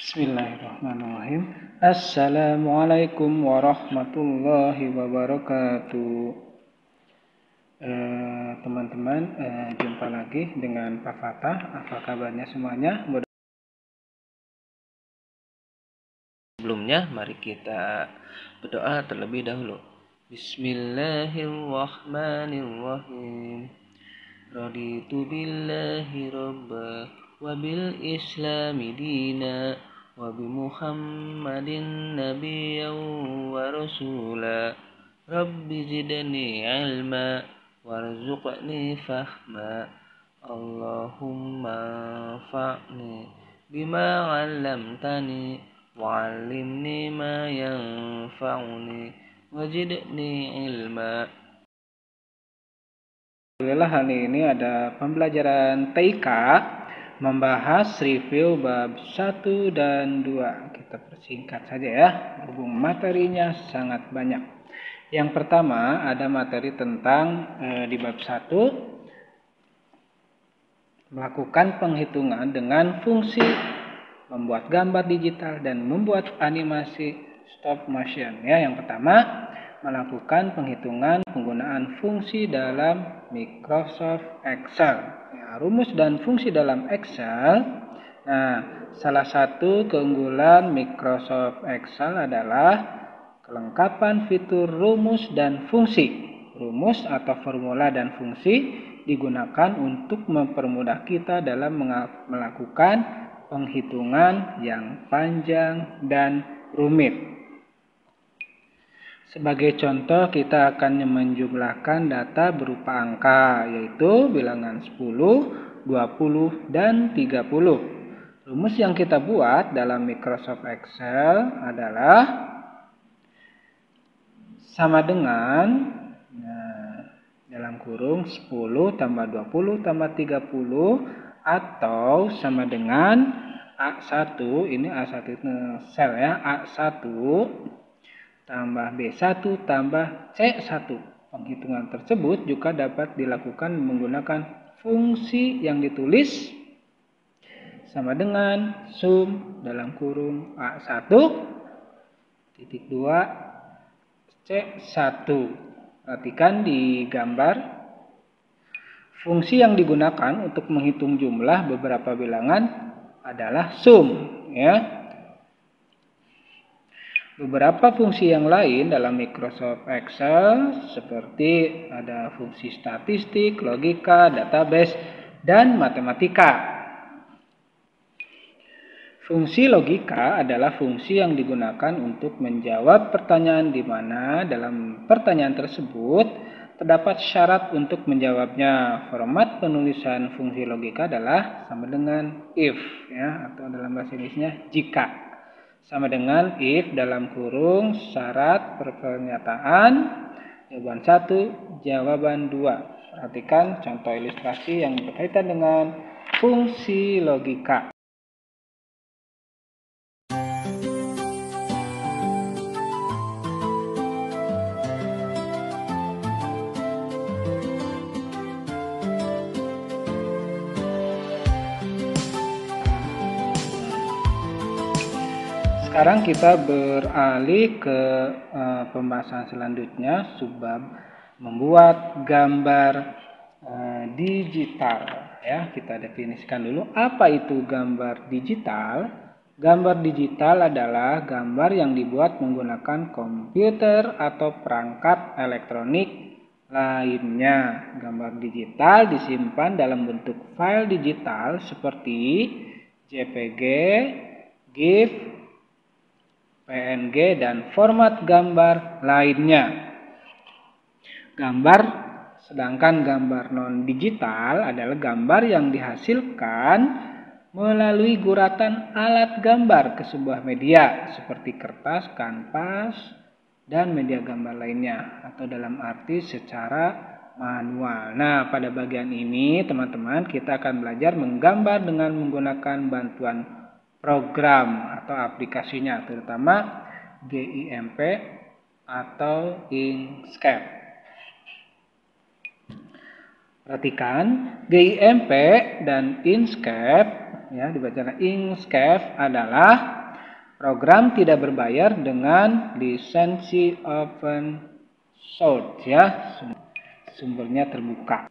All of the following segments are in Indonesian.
Bismillahirrahmanirrahim. Assalamualaikum warahmatullahi wabarakatuh. Teman-teman, jumpa lagi dengan Pak Fatah. Apa kabarnya semuanya? Sebelumnya, mari kita berdoa terlebih dahulu. Bismillahirrahmanirrahim. Raditu billahi rabba wa bil islami dina wa bi Muhammadin nabiyyan wa rasula. Rabbi zidni ilma warzuqni fahma. Allahumma anfa'ni bima 'allamtani wa'allimni ma yanfa'uni wazidni ilma. Alhamdulillah, hari ini ada pembelajaran TIK membahas review bab 1 dan 2. Kita persingkat saja ya, berhubung materinya sangat banyak. Yang pertama ada materi tentang di bab 1 melakukan penghitungan dengan fungsi membuat gambar digital dan membuat animasi stop motion. Ya, yang pertama melakukan penghitungan penggunaan fungsi dalam Microsoft Excel. Ya, rumus dan fungsi dalam Excel. Nah, salah satu keunggulan Microsoft Excel adalah kelengkapan fitur rumus dan fungsi. Rumus atau formula dan fungsi digunakan untuk mempermudah kita dalam melakukan penghitungan yang panjang dan rumit. Sebagai contoh, kita akan menjumlahkan data berupa angka, yaitu bilangan 10, 20, dan 30. Rumus yang kita buat dalam Microsoft Excel adalah sama dengan dalam kurung 10 tambah 20 tambah 30 atau sama dengan A1, ini A1 itu sel ya, A1 tambah B1 tambah C1. Penghitungan tersebut juga dapat dilakukan menggunakan fungsi yang ditulis sama dengan sum dalam kurung A1 titik 2 C1. Perhatikan di gambar. Fungsi yang digunakan untuk menghitung jumlah beberapa bilangan adalah sum, ya. Beberapa fungsi yang lain dalam Microsoft Excel seperti ada fungsi statistik, logika, database, dan matematika. Fungsi logika adalah fungsi yang digunakan untuk menjawab pertanyaan di mana dalam pertanyaan tersebut terdapat syarat untuk menjawabnya. Format penulisan fungsi logika adalah sama dengan if, ya, atau dalam bahasa Inggrisnya jika. Sama dengan if dalam kurung syarat pernyataan jawaban 1, jawaban 2. Perhatikan contoh ilustrasi yang berkaitan dengan fungsi logika. Sekarang kita beralih ke pembahasan selanjutnya, subbab membuat gambar digital. Ya, kita definisikan dulu apa itu gambar digital. Gambar digital adalah gambar yang dibuat menggunakan komputer atau perangkat elektronik lainnya. Gambar digital disimpan dalam bentuk file digital seperti JPG, GIF, PNG, dan format gambar lainnya. Sedangkan gambar non-digital adalah gambar yang dihasilkan melalui guratan alat gambar ke sebuah media seperti kertas, kanvas, dan media gambar lainnya, atau dalam arti secara manual. Nah, pada bagian ini teman-teman kita akan belajar menggambar dengan menggunakan bantuan program atau aplikasinya, terutama GIMP atau Inkscape. Perhatikan, GIMP dan Inkscape ya dibaca Inkscape adalah program tidak berbayar dengan lisensi open source, ya, sumbernya terbuka.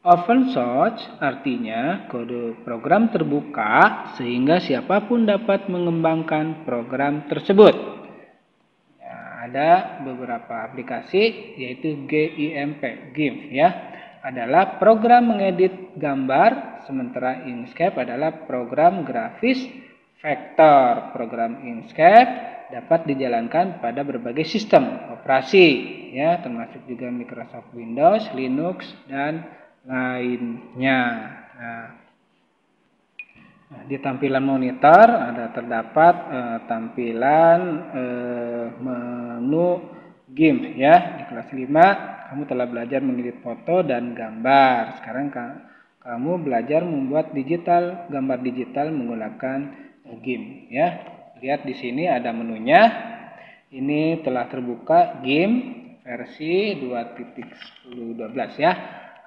Open source artinya kode program terbuka sehingga siapapun dapat mengembangkan program tersebut. Ya, ada beberapa aplikasi yaitu GIMP, ya, adalah program mengedit gambar, sementara Inkscape adalah program grafis vektor. Program Inkscape dapat dijalankan pada berbagai sistem operasi, ya, termasuk juga Microsoft Windows, Linux, dan lainnya. Nah, di tampilan monitor ada terdapat tampilan menu GIMP, ya. Di kelas 5 kamu telah belajar mengedit foto dan gambar. Sekarang kamu belajar membuat gambar digital menggunakan GIMP, ya. Lihat di sini ada menunya. Ini telah terbuka GIMP versi 2.1012, ya.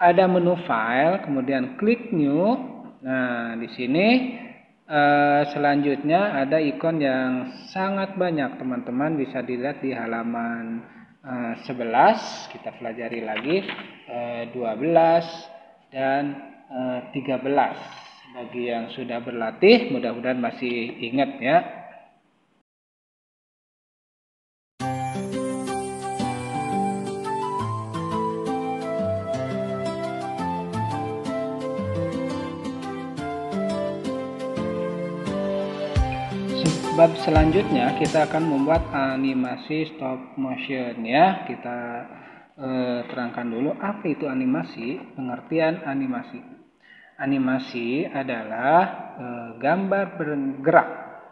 Ada menu file, kemudian klik new. Nah, di sini selanjutnya ada ikon yang sangat banyak, teman-teman bisa dilihat di halaman 11. Kita pelajari lagi 12 dan 13. Bagi yang sudah berlatih, mudah-mudahan masih ingat, ya. Bab selanjutnya kita akan membuat animasi stop motion, ya. Kita terangkan dulu apa itu animasi. Pengertian animasi. Animasi adalah gambar bergerak.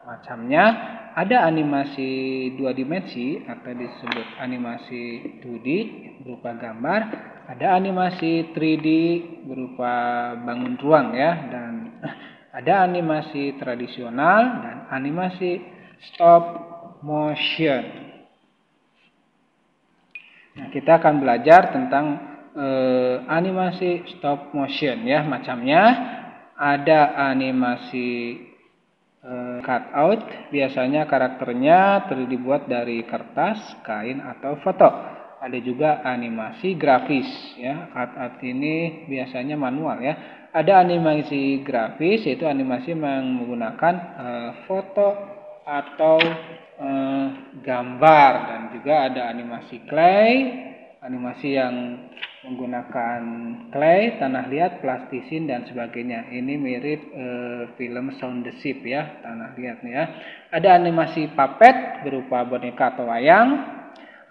Macamnya ada animasi 2 dimensi atau disebut animasi 2D berupa gambar, ada animasi 3D berupa bangun ruang, ya, dan ada animasi tradisional dan animasi stop motion. Nah, kita akan belajar tentang animasi stop motion, ya. Macamnya ada animasi cutout, biasanya karakternya dibuat dari kertas, kain, atau foto. Ada juga animasi grafis, ya. Cutout ini biasanya manual, ya. Ada animasi grafis, yaitu animasi yang menggunakan foto atau gambar, dan juga ada animasi clay, animasi yang menggunakan clay, tanah liat, plastisin, dan sebagainya. Ini mirip film Sound the Ship, ya, tanah liat, ya. Ada animasi puppet berupa boneka atau wayang.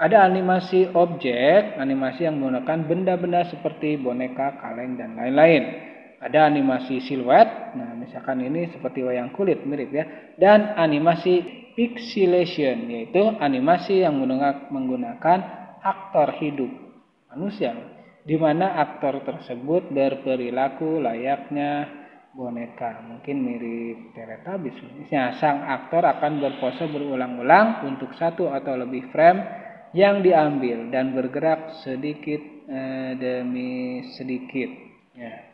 Ada animasi objek, animasi yang menggunakan benda-benda seperti boneka, kaleng, dan lain-lain. Ada animasi siluet, nah misalkan ini seperti wayang kulit, mirip, ya. Dan animasi pixelation, yaitu animasi yang menggunakan aktor hidup manusia, di mana aktor tersebut berperilaku layaknya boneka, mungkin mirip Teletubbies. Misalnya, sang aktor akan berpose berulang-ulang untuk satu atau lebih frame yang diambil dan bergerak sedikit demi sedikit, ya.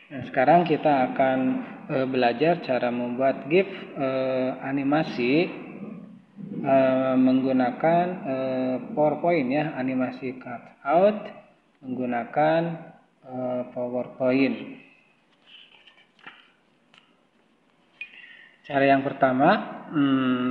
Nah, sekarang kita akan belajar cara membuat GIF animasi menggunakan PowerPoint, ya, animasi cutout menggunakan PowerPoint. Cara yang pertama,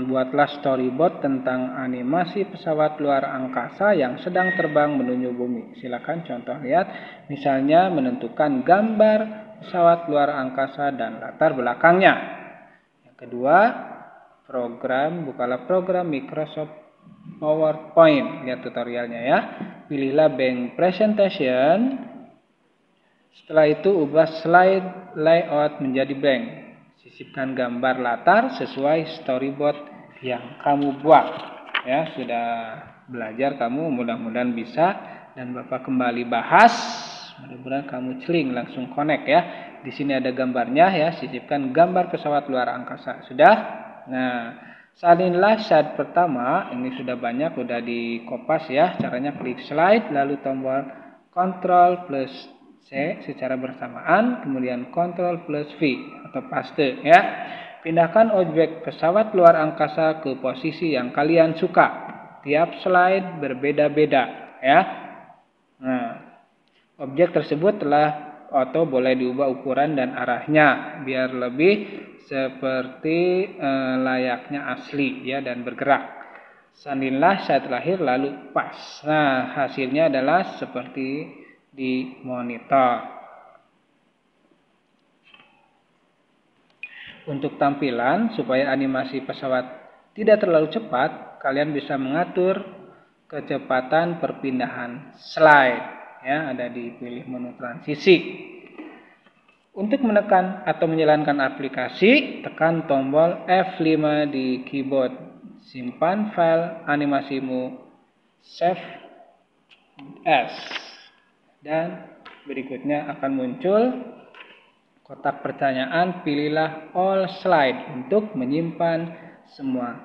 buatlah storyboard tentang animasi pesawat luar angkasa yang sedang terbang menuju bumi. Silakan contoh lihat, misalnya menentukan gambar pesawat luar angkasa dan latar belakangnya. Yang kedua, bukalah program Microsoft PowerPoint. Lihat tutorialnya, ya. Pilihlah bank presentation. Setelah itu ubah slide layout menjadi blank. Sisipkan gambar latar sesuai storyboard yang kamu buat, ya. Sudah belajar kamu, mudah-mudahan bisa, dan Bapak kembali bahas, mudah-mudahan kamu celing langsung connect, ya. Di sini ada gambarnya, ya. Sisipkan gambar pesawat luar angkasa. Sudah? Nah, salinlah slide pertama. Ini sudah banyak, sudah di kopas, ya. Caranya klik slide lalu tombol Ctrl plus C. Secara bersamaan, kemudian Ctrl plus V atau paste ya. Pindahkan objek pesawat luar angkasa ke posisi yang kalian suka. Tiap slide berbeda-beda ya. Nah, objek tersebut telah atau boleh diubah ukuran dan arahnya biar lebih seperti layaknya asli ya dan bergerak. Salinlah saat lahir lalu pas. Nah, hasilnya adalah seperti di monitor. Untuk tampilan, supaya animasi pesawat tidak terlalu cepat, kalian bisa mengatur kecepatan perpindahan slide. Ya, ada di pilih menu transisi. Untuk menekan atau menjalankan aplikasi, tekan tombol F5 di keyboard. Simpan file animasimu, save as. Dan berikutnya akan muncul kotak pertanyaan, pilihlah all slide untuk menyimpan semua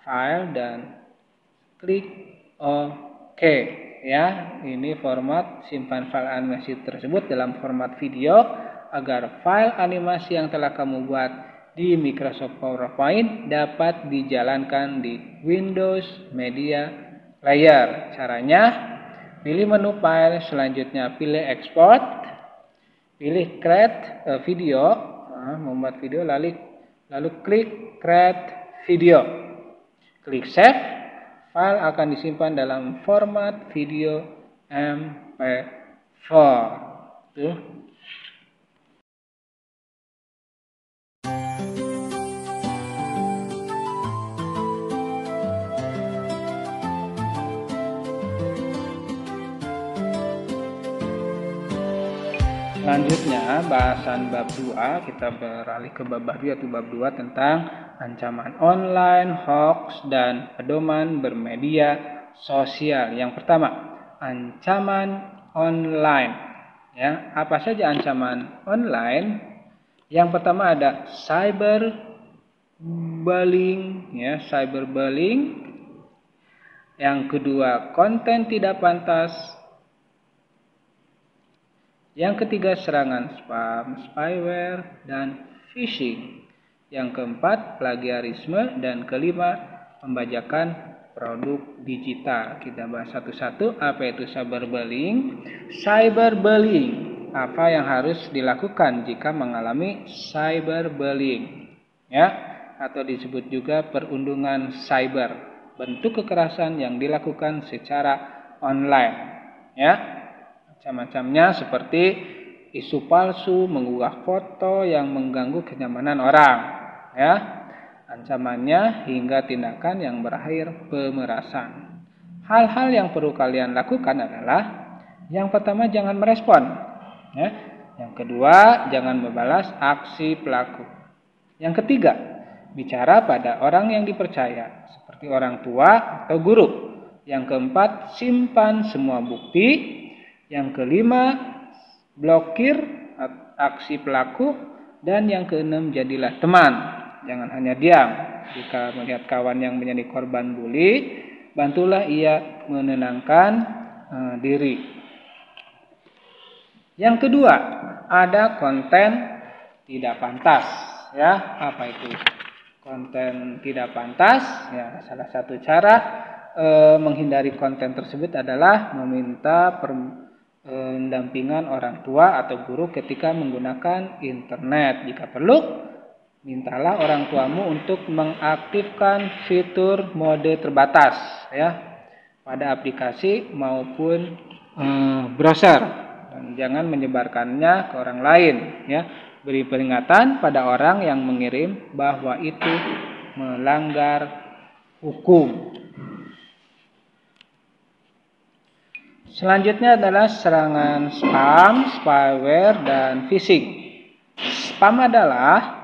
file dan klik OK ya. Ini format simpan file animasi tersebut dalam format video agar file animasi yang telah kamu buat di Microsoft PowerPoint dapat dijalankan di Windows Media Player. Caranya, pilih menu file, selanjutnya pilih export, pilih create video, membuat video, lalu klik create video, klik save, file akan disimpan dalam format video MP4. Tuh. Selanjutnya, bahasan bab 2, kita beralih ke bab 2 atau bab 2 tentang ancaman online, hoax, dan pedoman bermedia sosial. Yang pertama, ancaman online. Ya, apa saja ancaman online? Yang pertama ada cyberbullying, ya, cyberbullying. Yang kedua, konten tidak pantas. Yang ketiga, serangan spam, spyware, dan phishing. Yang keempat, plagiarisme. Dan kelima, pembajakan produk digital. Kita bahas satu-satu. Apa itu cyberbullying? Cyberbullying. Apa yang harus dilakukan jika mengalami cyberbullying? Ya, atau disebut juga perundungan cyber. Bentuk kekerasan yang dilakukan secara online. Ya. Macam-macamnya seperti isu palsu, mengunggah foto yang mengganggu kenyamanan orang, ya. Ancamannya hingga tindakan yang berakhir pemerasan. Hal-hal yang perlu kalian lakukan adalah yang pertama, jangan merespon, ya. Yang kedua, jangan membalas aksi pelaku. Yang ketiga, bicara pada orang yang dipercaya, seperti orang tua atau guru. Yang keempat, simpan semua bukti. Yang kelima, blokir aksi pelaku. Dan yang keenam, jadilah teman. Jangan hanya diam. Jika melihat kawan yang menjadi korban bully, bantulah ia menenangkan diri. Yang kedua, ada konten tidak pantas. Ya, apa itu konten tidak pantas? Ya, salah satu cara menghindari konten tersebut adalah meminta pendampingan orang tua atau guru ketika menggunakan internet. Jika perlu, mintalah orang tuamu untuk mengaktifkan fitur mode terbatas ya pada aplikasi maupun browser, dan jangan menyebarkannya ke orang lain ya. Beri peringatan pada orang yang mengirim bahwa itu melanggar hukum. Selanjutnya adalah serangan spam, spyware, dan phishing. Spam adalah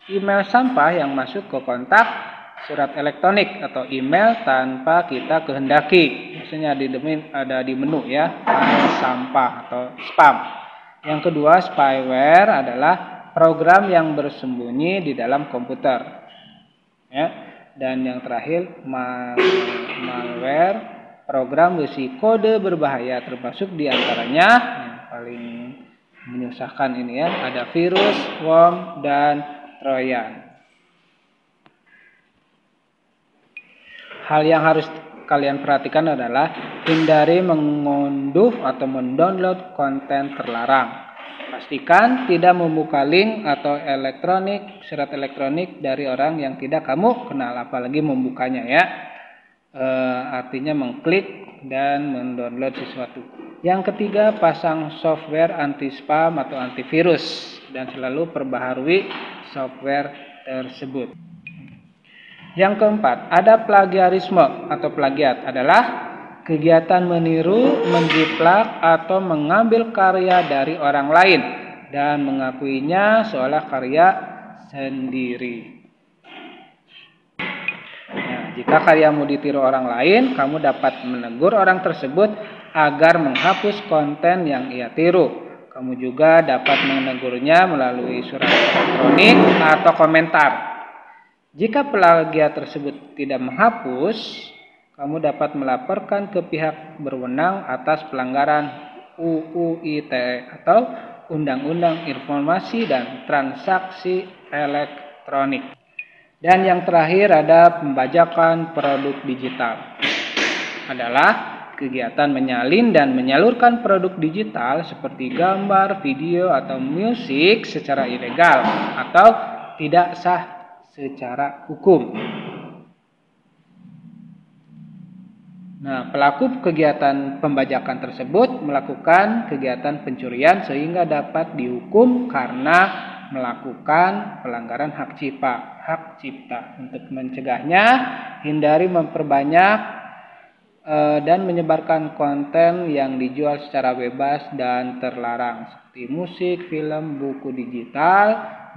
email sampah yang masuk ke kontak surat elektronik atau email tanpa kita kehendaki. Biasanya ada di menu ya, file sampah atau spam. Yang kedua, spyware adalah program yang bersembunyi di dalam komputer. Ya. Dan yang terakhir, malware, program berisi kode berbahaya, termasuk diantaranya yang paling menyusahkan ini ya. Ada virus, worm, dan trojan. Hal yang harus kalian perhatikan adalah hindari mengunduh atau mendownload konten terlarang. Pastikan tidak membuka link atau surat elektronik dari orang yang tidak kamu kenal, apalagi membukanya ya. Artinya mengklik dan mendownload sesuatu. Yang ketiga, pasang software anti-spam atau antivirus dan selalu perbaharui software tersebut. Yang keempat, ada plagiarisme atau plagiat adalah kegiatan meniru, menjiplak, atau mengambil karya dari orang lain dan mengakuinya seolah karya sendiri. Nah, jika karyamu ditiru orang lain, kamu dapat menegur orang tersebut agar menghapus konten yang ia tiru. Kamu juga dapat menegurnya melalui surat elektronik atau komentar. Jika plagiat tersebut tidak menghapus, kamu dapat melaporkan ke pihak berwenang atas pelanggaran UU ITE atau Undang-Undang Informasi dan Transaksi Elektronik. Dan yang terakhir ada pembajakan produk digital. Adalah kegiatan menyalin dan menyalurkan produk digital seperti gambar, video, atau musik secara ilegal atau tidak sah secara hukum. Nah, pelaku kegiatan pembajakan tersebut melakukan kegiatan pencurian sehingga dapat dihukum karena melakukan pelanggaran hak cipta. Untuk mencegahnya, hindari memperbanyak dan menyebarkan konten yang dijual secara bebas dan terlarang seperti musik, film, buku digital,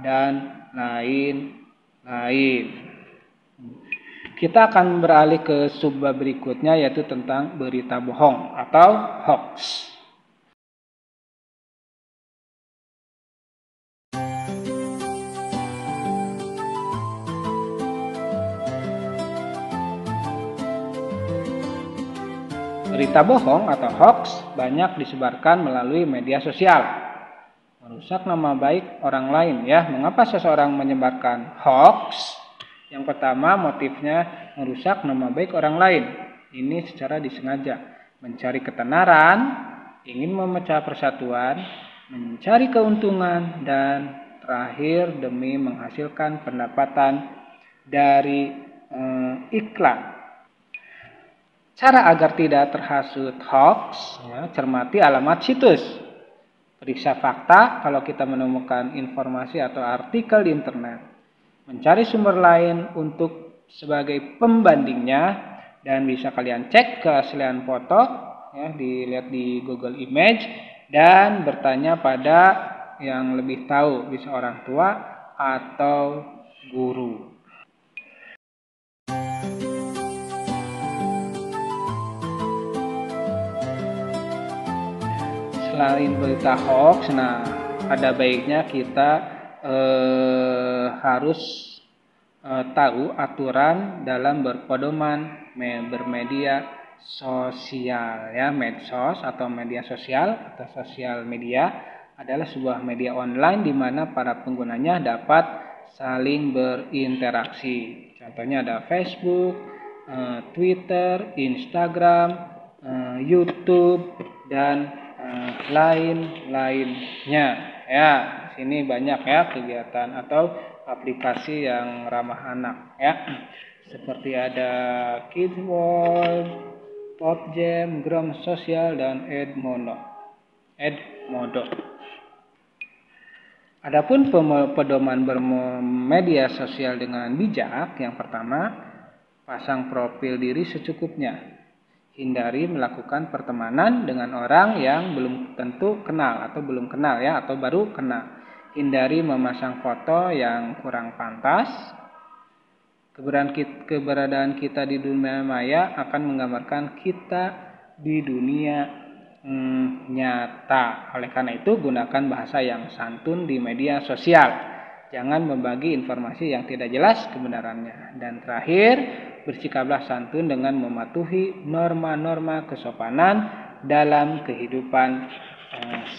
dan lain-lain. Kita akan beralih ke subbab berikutnya, yaitu tentang berita bohong atau hoax. Berita bohong atau hoax banyak disebarkan melalui media sosial, merusak nama baik orang lain ya. Mengapa seseorang menyebarkan hoax? Yang pertama, motifnya merusak nama baik orang lain. Ini secara disengaja, mencari ketenaran, ingin memecah persatuan, mencari keuntungan, dan terakhir demi menghasilkan pendapatan dari iklan. Cara agar tidak terhasut hoax, ya, cermati alamat situs. Periksa fakta kalau kita menemukan informasi atau artikel di internet. Mencari sumber lain untuk sebagai pembandingnya, dan bisa kalian cek keaslian foto, ya, dilihat di Google Image, dan bertanya pada yang lebih tahu, bisa orang tua atau guru. Selain berita hoax, nah ada baiknya kita harus tahu aturan dalam berpedoman bermedia sosial ya. Medsos atau media sosial atau sosial media adalah sebuah media online di mana para penggunanya dapat saling berinteraksi. Contohnya ada Facebook, Twitter, Instagram, YouTube, dan lain-lainnya ya. Sini banyak ya kegiatan atau aplikasi yang ramah anak ya. Seperti ada Kids World, Pop Jam, Gram Sosial, dan Edmodo. Adapun pedoman bermedia sosial dengan bijak, yang pertama, pasang profil diri secukupnya. Hindari melakukan pertemanan dengan orang yang belum tentu kenal atau belum kenal ya, atau baru kenal. Hindari memasang foto yang kurang pantas. Keberadaan kita di dunia maya akan menggambarkan kita di dunia nyata. Oleh karena itu, gunakan bahasa yang santun di media sosial. Jangan membagi informasi yang tidak jelas kebenarannya. Dan terakhir, bersikaplah santun dengan mematuhi norma-norma kesopanan dalam kehidupan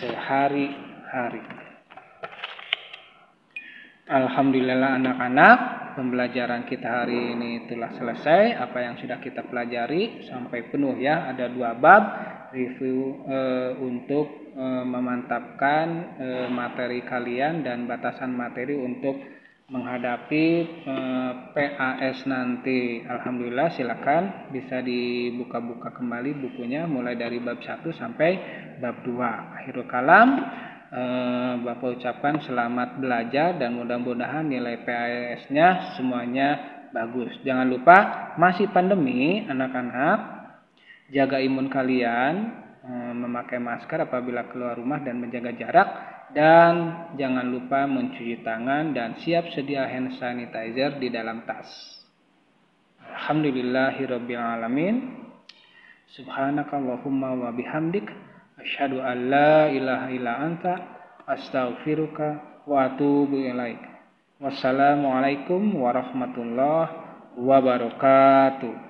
sehari-hari. hari. Alhamdulillah anak-anak, pembelajaran kita hari ini telah selesai. Apa yang sudah kita pelajari sampai penuh ya. Ada 2 bab review untuk memantapkan materi kalian dan batasan materi untuk menghadapi PAS nanti. Alhamdulillah, silakan bisa dibuka-buka kembali bukunya mulai dari bab 1 sampai bab 2. Akhirul kalam, Bapak ucapkan selamat belajar dan mudah-mudahan nilai PAS-nya semuanya bagus. Jangan lupa masih pandemi, anak-anak, jaga imun kalian, memakai masker apabila keluar rumah dan menjaga jarak, dan jangan lupa mencuci tangan dan siap sedia hand sanitizer di dalam tas. Alhamdulillahirabbil alamin. Subhanakallahumma wa bihamdik asyhadu an la ilaha illa anta astaghfiruka wa atubu ilaik. Wassalamualaikum warahmatullahi wabarakatuh.